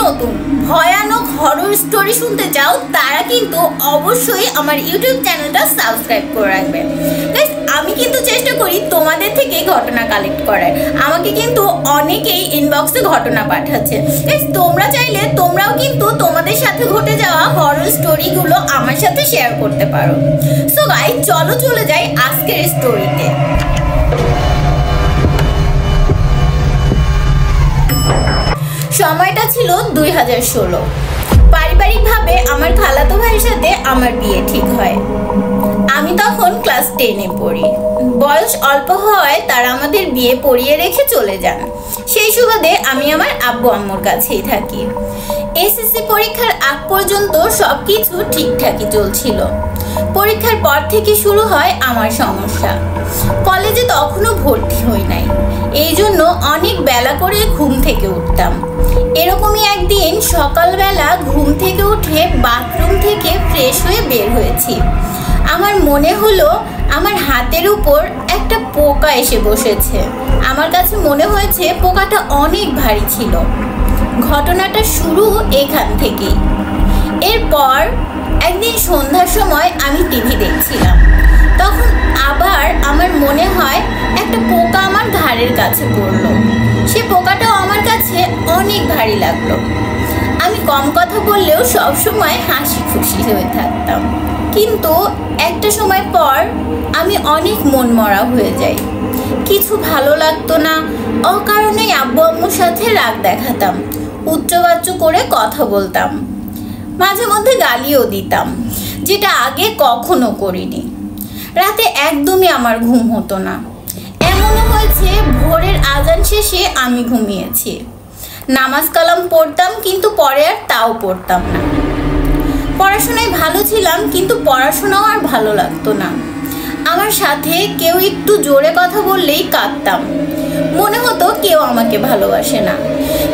নতুন নতুন ভয়ানক হরর স্টোরি শুনতে চাও তারা কিন্তু অবশ্যই আমার ইউটিউব চ্যানেলটা সাবস্ক্রাইব করে রাখবে। গাইস, আমি কিন্তু চেষ্টা করি তোমাদের থেকে ঘটনা কালেক্ট করার। আমাকে কিন্তু অনেকেই ইনবক্সে ঘটনা পাঠাচ্ছে। গাইস, তোমরা চাইলে তোমরাও কিন্তু তোমাদের সাথে ঘটে যাওয়া হরর স্টোরিগুলো আমার সাথে শেয়ার করতে পারো। সো গাইস, চলো চলে যাই আজকের স্টোরিতে। সময়টা ছিল 2016। পারিবারিকভাবে আমার খালাতো ভাইয়ের সাথে আমার বিয়ে ঠিক হয়। আমি তখন ক্লাস 10-এ পড়ি। বয়স অল্প হওয়ায় তারা আমাদের বিয়ে পড়িয়ে রেখে চলে যান। সেই সুবাদে আমি আমার আব্বু আম্মুর কাছেই থাকি। এসএসসি পরীক্ষার আগ পর্যন্ত সবকিছু ঠিকঠাকই চলছিল। পরীক্ষার পর থেকে শুরু হয় আমার সমস্যা। কলেজে তখনও ভর্তি হই নাই, এই জন্য অনেক বেলা করে ঘুম থেকে উঠতাম। এরকমই একদিন সকালবেলা ঘুম থেকে উঠে বাথরুম থেকে ফ্রেশ হয়ে বের হয়েছি। আমার মনে হলো আমার হাতের উপর একটা পোকা এসে বসেছে। আমার কাছে মনে হয়েছে পোকাটা অনেক ভারী ছিল। ঘটনাটা শুরু এখান থেকেই। এরপর একদিন সন্ধ্যার সময় আমি টিভি দেখছিলাম। তখন আবার আমার মনে হয় একটা পোকা আমার ঘাড়ের কাছে পড়লো। সে পোকাটাও আমার কাছে অনেক ভারী লাগলো। আমি কম কথা বললেও সবসময় হাসি খুশি হয়ে থাকতাম। কিন্তু একটা সময় পর আমি অনেক মনমরা হয়ে যাই। কিছু ভালো লাগতো না। অকারণেই আব্বু আম্মুর সাথে রাগ দেখাতাম, উচ্চবাচ্য করে কথা বলতাম, মাঝে মধ্যে গালিও দিতাম, যেটা আগে কখনো করিনি। রাতে একদমই আমার ঘুম হতো না। এমনও হয়েছে ভোরের আজান শেষে আমি ঘুমিয়েছি। নামাজ কালাম পড়তাম, কিন্তু পরে আর তাও পড়তাম না। পড়াশোনায় ভালো ছিলাম, কিন্তু পড়াশোনাও আর ভালো লাগতো না। আমার সাথে কেউ একটু জোরে কথা বললেই কাঁদতাম। মনে হতো কেউ আমাকে ভালোবাসে না।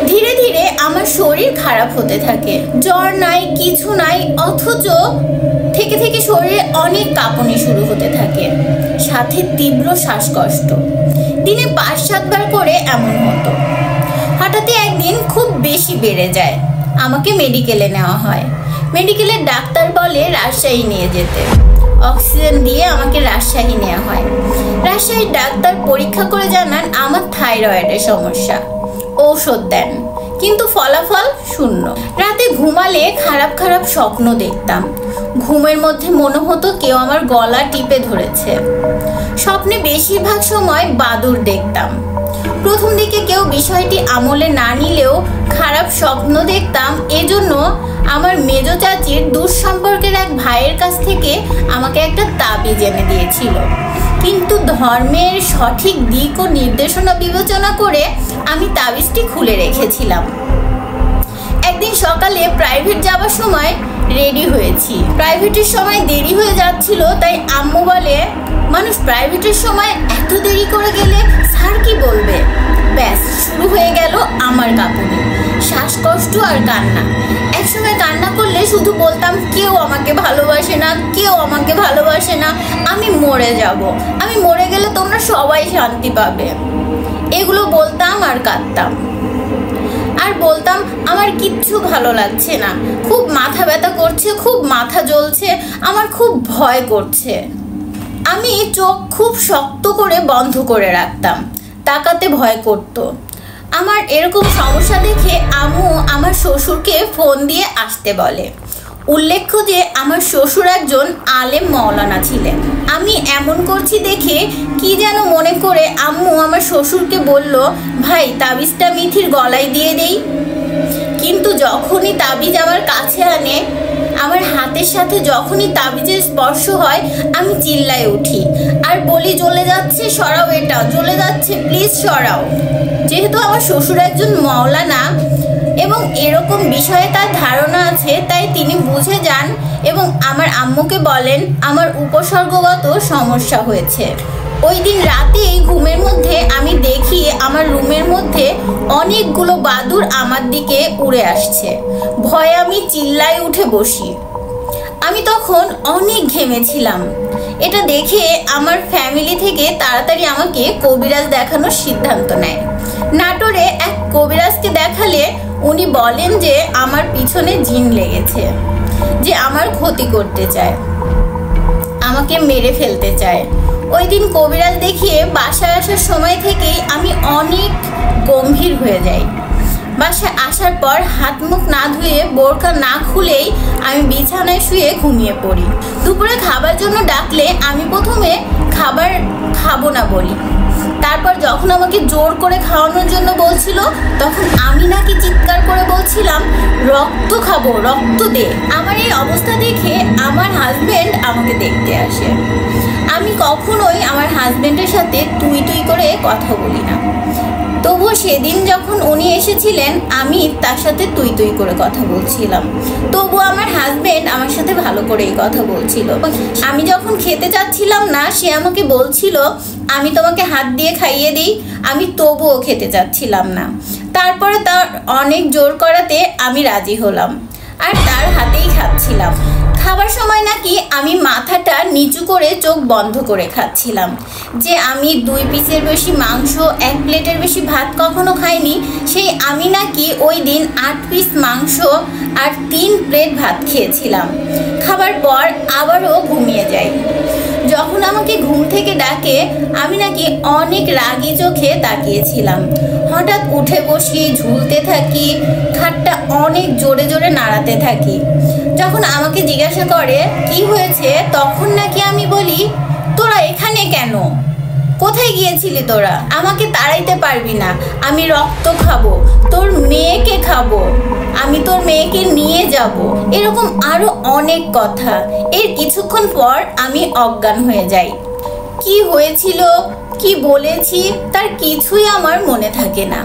ধীরে ধীরে আমার শরীর খারাপ হতে থাকে। জ্বর নাই, কিছু নাই, অথচ থেকে থেকে শরীরে অনেক কাঁপুনি শুরু হতে থাকে, সাথে তীব্র শ্বাসকষ্ট। দিনে 5-7 বার করে এমন হতো। হঠাৎ একদিন খুব বেশি বেড়ে যায়। আমাকে মেডিকেলে নেওয়া হয়। মেডিকেলের ডাক্তার বলে রাজশাহী নিয়ে যেতে। অক্সিজেন দিয়ে আমাকে রাজশাহী নেওয়া হয়। রাজশাহীর ডাক্তার পরীক্ষা করে জানান আমার থাইরয়েডের সমস্যা। ঔষধ দেন, কিন্তু ফলাফল শূন্য। রাতে ঘুমালে খারাপ খারাপ স্বপ্ন দেখতাম। ঘুমের মধ্যে মনে হতো কেউ আমার গলা টিপে ধরেছে। স্বপ্নে বেশিরভাগ সময় বাদুড় দেখতাম। প্রথম দিকে কেউ বিষয়টি আমলে না নিলেও খারাপ স্বপ্ন দেখতাম। এজন্য আমার মেজো চাচির দূর সম্পর্কের এক ভাইয়ের কাছ থেকে আমাকে একটা তাবিজ এনে দিয়েছিল। কিন্তু ধর্মের সঠিক দিক ও নির্দেশনা বিবেচনা করে আমি তাবিজটি খুলে রেখেছিলাম। একদিন সকালে প্রাইভেট যাওয়ার সময় রেডি হয়েছি। প্রাইভেটের সময় দেরি হয়ে যাচ্ছিল, তাই আম্মু বলে, মানুষ প্রাইভেটের সময় এত দেরি করে গেলে স্যার কি বলবে? ব্যাস, শুরু হয়ে গেল আমার কাঁপুনি, শ্বাসকষ্ট আর কান্না। একসময় কান্না করলে শুধু বলতাম, কেউ আমাকে ভালোবাসে না, কেউ আমাকে ভালোবাসে না, আমি মরে যাব, আমি মরে গেলে তোমরা সবাই শান্তি পাবে। এগুলো বলতাম আর কাঁদতাম। আর বলতাম আমার কিচ্ছু ভালো লাগছে না, খুব মাথা ব্যথা করছে, খুব মাথা জ্বলছে, আমার খুব ভয় করছে। আমি চোখ খুব শক্ত করে বন্ধ করে রাখতাম, তাকাতে ভয় করত। আমার এরকম সমস্যা দেখে আম্মু আমার শ্বশুরকে ফোন দিয়ে আসতে বলে। উল্লেখ্য যে আমার শ্বশুর একজন আলেম মাওলানা ছিলেন। আমি এমন করছি দেখে কি যেন মনে করে আম্মু আমার শ্বশুরকে বলল, ভাই তাবিজটা মিথির গলায় দিয়ে দেই। কিন্তু যখনই তাবিজ আমার কাছে আনে, আমার হাতের সাথে যখনই তাবিজের স্পর্শ হয়, আমি চিল্লায় উঠি আর বলি, জ্বলে যাচ্ছে, সরাও এটা, জ্বলে যাচ্ছে, প্লিজ সরাও। যেহেতু আমার শ্বশুর একজন মাওলানা এবং এরকম বিষয়ে তার ধারণা আছে, তাই তিনি বুঝে যান এবং আমার আম্মুকে বলেন আমার উপসর্গগত সমস্যা হয়েছে। ওই দিন রাতেই ঘুমের মধ্যে আমি দেখি আমার রুমের মধ্যে অনেকগুলো বাদুড় আমার দিকে উড়ে আসছে। ভয়ে আমি চিল্লায় উঠে বসি। আমি তখন অনেক ঘেমেছিলাম। এটা দেখে আমার ফ্যামিলি থেকে তাড়াতাড়ি আমাকে কবিরাজ দেখানোর সিদ্ধান্ত নেয়। নাটোরে এক কবিরাজকে দেখালে উনি বলেন যে আমার পিছনে জিন লেগেছে, যে আমার ক্ষতি করতে চায়, আমাকে মেরে ফেলতে চায়। ওই দিন কবিরাজ দেখিয়ে বাসায় আসার সময় থেকেই আমি অনেক গম্ভীর হয়ে যাই। বাসায় আসার পর হাত মুখ না ধুয়ে বোরকা না খুলেই আমি বিছানায় শুয়ে ঘুমিয়ে পড়ি। দুপুরে খাবার জন্য ডাকলে আমি প্রথমে খাবার খাবো না বলি। তারপর যখন আমাকে জোর করে খাওয়ানোর জন্য বলছিল, তখন আমি নাকি চিৎকার করে বলছিলাম, রক্ত খাবো, রক্ত দে। আমার এই অবস্থা দেখে আমার হাজবেন্ড আমাকে দেখতে আসে। আমি কখনোই আমার হাজবেন্ডের সাথে তুই তুই করে কথা বলি না, তবুও সেদিন যখন উনি এসেছিলেন আমি তার সাথে তুই তুই করে কথা বলছিলাম। তবুও আমার হাজবেন্ড আমার সাথে ভালো করেই কথা বলছিল। আমি যখন খেতে চাচ্ছিলাম না, সে আমাকে বলছিল আমি তোমাকে হাত দিয়ে খাইয়ে দিই, আমি তবুও খেতে চাচ্ছিলাম না। তারপরে তার অনেক জোর করাতে আমি রাজি হলাম আর তার হাতেই খাচ্ছিলাম। খাবার সময় নাকি আমি মাথাটা নিচু করে চোখ বন্ধ করে খাচ্ছিলাম। যে আমি 2 পিসের বেশি মাংস, 1 প্লেটের বেশি ভাত কখনো খাইনি, সেই আমি নাকি ওই দিন 8 পিস মাংস আর 3 প্লেট ভাত খেয়েছিলাম। খাবার পর আবারও ঘুমিয়ে যাই। যখন আমাকে ঘুম থেকে ডাকে আমি নাকি অনেক রাগী চোখে তাকিয়েছিলাম। হঠাৎ উঠে বসি, ঝুলতে থাকি, খাটটা অনেক জোরে জোরে নাড়াতে থাকি। যখন আমাকে জিজ্ঞাসা করে কি হয়েছে, তখন নাকি আমি বলি, তোরা এখানে কেন, কোথায় গিয়েছিলি তোরা, আমাকে তাড়াইতে পারবি না, আমি রক্ত খাবো, তোর মেয়েকে খাবো, আমি তোর মেয়েকে নিয়ে যাব। এরকম আরো অনেক কথা। এর কিছুক্ষণ পর আমি অজ্ঞান হয়ে যাই। কি হয়েছিল, কি বলেছি তার কিছুই আমার মনে থাকে না।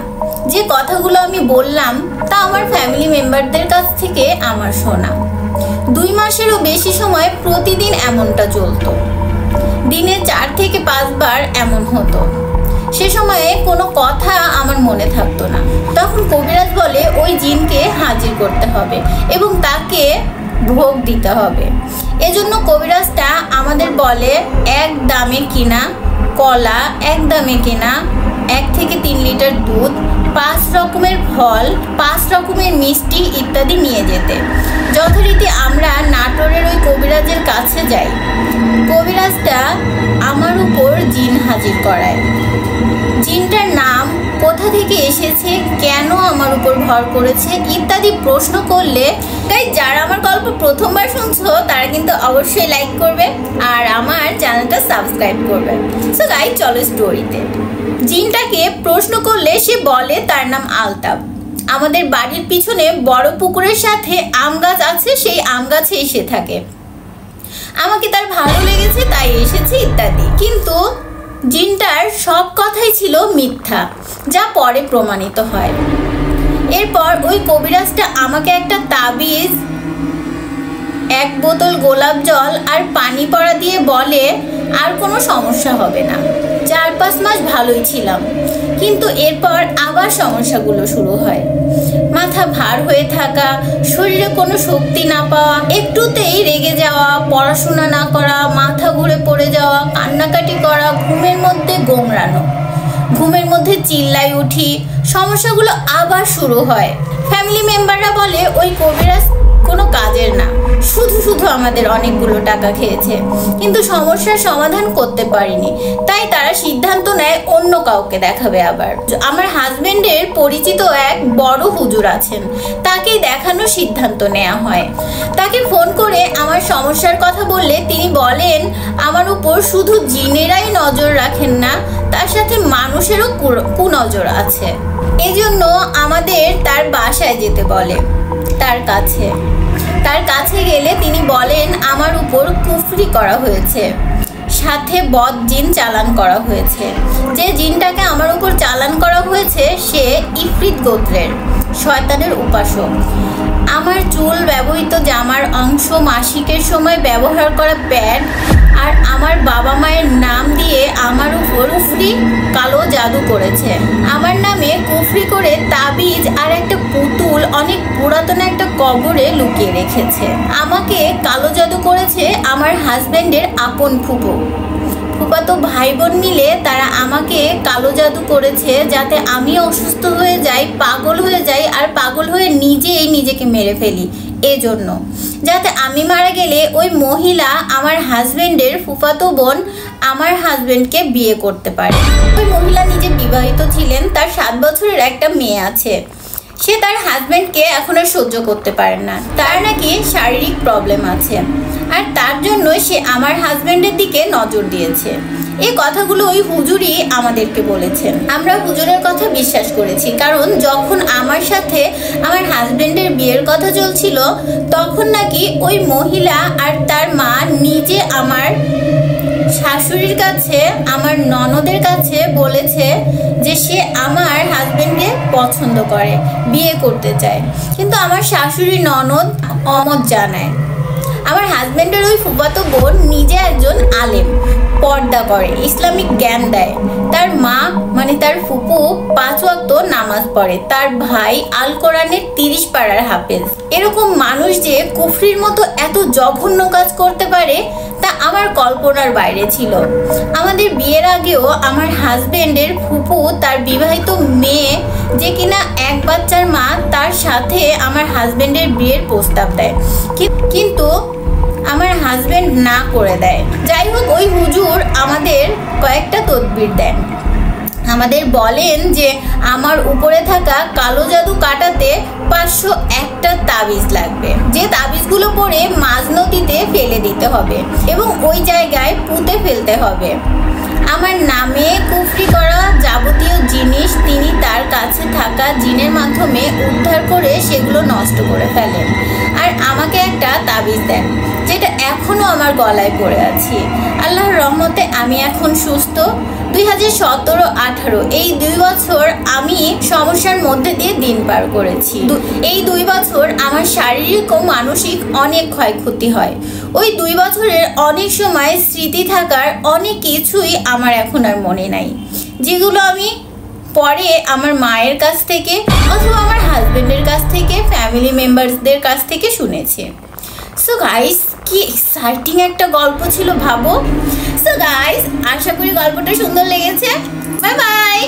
যে কথাগুলো আমি বললাম তা আমার ফ্যামিলি মেম্বারদের কাছ থেকে আমার শোনা। 2 মাসেরও বেশি সময় প্রতিদিন এমনটা চলতো। দিনে 4 থেকে 5 বার এমন হতো। সে সময়ে কোনো কথা আমার মনে থাকতো না। তখন কবিরাজ বলে ওই জিনকে হাজির করতে হবে এবং তাকে ভোগ দিতে হবে। এজন্য কবিরাজটা আমাদের বলে 1 দামে কিনা কলা, 1 দামে কিনা 1 থেকে 3 লিটার দুধ, 5 রকমের ফল, 5 রকমের মিষ্টি ইত্যাদি নিয়ে যেতে। যথারীতি আমরা নাটোরের ওই কবিরাজের কাছে যাই। কবিরাজটা আমার উপর জিন হাজির করায়। জিনটার নাম, কোথা থেকে এসেছে, কেন আমার উপর ভর করেছে ইত্যাদি প্রশ্ন করলে, গাইস যারা আমার গল্প প্রথমবার শুনছো তারা কিন্তু অবশ্যই লাইক করবে আর আমার চ্যানেলটা সাবস্ক্রাইব করবে। সো গাইস চলো স্টোরিতে। জিনটাকে প্রশ্ন করলে সে বলে তার নাম আলতাফ। আমাদের বাড়ির পিছনে বড় পুকুরের সাথে আম গাছ আছে, সেই আম গাছে এসে থাকে, আমাকে তার ভালো লেগেছে তাই এসেছে ইত্যাদি। কিন্তু জিনটার সব কথাই ছিল মিথ্যা, যা পরে প্রমাণিত হয়। এরপর ওই কবিরাজটা আমাকে একটা তাবিজ, 1 বোতল গোলাপ জল আর পানি পড়া দিয়ে বলে আর কোনো সমস্যা হবে না। 4-5 মাস ভালোই ছিলাম, কিন্তু এরপর আবার সমস্যাগুলো শুরু হয়। মাথা ভার হয়ে থাকা, শরীরে কোনো শক্তি না পাওয়া, একটুতেই রেগে যাওয়া, পড়াশোনা না করা, মাথা ঘুরে পড়ে যাওয়া, কান্নাকাটি করা, ঘুমের মধ্যে গোংরানো, ঘুমের মধ্যে চিল্লাই উঠি। সমস্যাগুলো আবার শুরু হয়। ফ্যামিলি মেম্বাররা বলে ওই কবিরাজ কোনো কাজের না, শুধু শুধু আমাদের অনেকগুলো টাকা খেয়েছে, কিন্তু সমস্যার সমাধান করতে পারিনি। তাই তারা সিদ্ধান্ত নেয় অন্য কাউকে দেখাবে। আবার আমার হাজবেন্ডের পরিচিত এক বড় হুজুর আছেন, তাকেই দেখানোর সিদ্ধান্ত নেওয়া হয়। তাকে ফোন করে আমার সমস্যার কথা বললে তিনি বলেন আমার উপর শুধু জিনেরাই নজর রাখেন না, তার সাথে মানুষেরও কুনজর আছে। এজন্য আমাদের তার বাসায় যেতে বলে। তার কাছে গেলে তিনি বলেন আমার উপর কুফরি করা হয়েছে, সাথে বদ জিন চালান করা হয়েছে। যে জিনটাকে আমার উপর চালান করা হয়েছে সে ইফরিত গোত্রের শয়তানের উপাসক। আমার চুল, ব্যবহৃত জামার অংশ, মাসিকের সময় ব্যবহার করা প্যাড আর আমার বাবা মায়ের নাম দিয়ে আমার উপর কুফরি কালো জাদু করেছে। আমার নামে কুফরি করে তাবিজ আর একটা পুতুল অনেক পুরাতন একটা কবরে লুকিয়ে রেখেছে। আমাকে কালো জাদু করেছে আমার হাজবেন্ডের আপন ফুপু। ফুফাতো ভাই বোন মিলে তারা আমাকে কালো জাদু করেছে যাতে আমি অসুস্থ হয়ে যাই, পাগল হয়ে যাই, আর পাগল হয়ে নিজেই নিজেকে মেরে ফেলি। এজন্য যাতে আমি মারা গেলে ওই মহিলা আমার হাজবেন্ডের ফুফাতো বোন আমার হাজবেন্ডকে বিয়ে করতে পারে। ওই মহিলা নিজে বিবাহিত ছিলেন, তার 7 বছরের একটা মেয়ে আছে। সে তার হাজবেন্ডকে এখন আর সহ্য করতে পারে না, তার নাকি শারীরিক প্রবলেম আছে, আর তার জন্য সে আমার হাজবেন্ডের দিকে নজর দিয়েছে। এই কথাগুলো ওই হুজুরই আমাদেরকে বলেছেন। আমরা হুজুরের কথা বিশ্বাস করেছি, কারণ যখন আমার সাথে আমার হাজবেন্ডের বিয়ের কথা চলছিল তখন নাকি ওই মহিলা আর তার মা নিজে আমার শাশুড়ির কাছে, আমার ননদের কাছে বলেছে যে সে আমার হাজবেন্ডকে পছন্দ করে, বিয়ে করতে চায়। কিন্তু আমার শাশুড়ি ননদ অমত জানায়। আমার হাজবেন্ডের ওই ফুফাতো বোন নিজে একজন আলেম, পর্দা করে, ইসলামিক জ্ঞান দেয়। তার মা মানে তার ফুপু 5 ওয়াক্ত নামাজ পড়ে। তার ভাই আল কোরআনের 30 পারার হাফেজ। এরকম মানুষ যে কুফরির মতো এত জঘন্য কাজ করতে পারে তা আমার কল্পনার বাইরে ছিল। আমাদের বিয়ের আগেও আমার হাজবেন্ডের ফুপু তার বিবাহিত মেয়ে যে কিনা 1 বাচ্চার মা, তার সাথে আমার হাজবেন্ডের বিয়ের প্রস্তাব দেয়, কিন্তু আমার হাজবেন্ড না করে দেয়। যাই হোক, ওই হুজুর আমাদের কয়েকটা তদবির দেন। আমাদের বলেন যে আমার উপরে থাকা কালো জাদু কাটাতে 501টা তাবিজ লাগবে, যে তাবিজগুলো পরে মাঝ নদীতে ফেলে দিতে হবে এবং ওই জায়গায় পুঁতে ফেলতে হবে। আমার নামে কুফরি করা যাবতীয় জিনিস তিনি তার কাছে থাকা জিনের মাধ্যমে উদ্ধার করে সেগুলো নষ্ট করে ফেলেন। আর আমাকে একটা তাবিজ দেন, যেটা এখনো আমার গলায় পড়ে আছে। আল্লাহর রহমতে আমি এখন সুস্থ। 2017-18 এই 2 বছর আমি সমস্যার মধ্যে দিয়ে দিন পার করেছি। এই 2 বছর আমার শারীরিক ও মানসিক অনেক ক্ষয়ক্ষতি হয়। ওই 2 বছরের অনেক সময় স্মৃতি থাকার অনেক কিছুই আমার এখন আর মনে নাই, যেগুলো আমি পরে আমার মায়ের কাছ থেকে অথবা আমার হাজবেন্ডের কাছ থেকে, ফ্যামিলি মেম্বারসদের কাছ থেকে শুনেছি। সো গাইস, কি এক্সাইটিং একটা গল্প ছিল ভাবো। সো গাইস, আশা করি গল্পটা সুন্দর লেগেছে। Bye bye.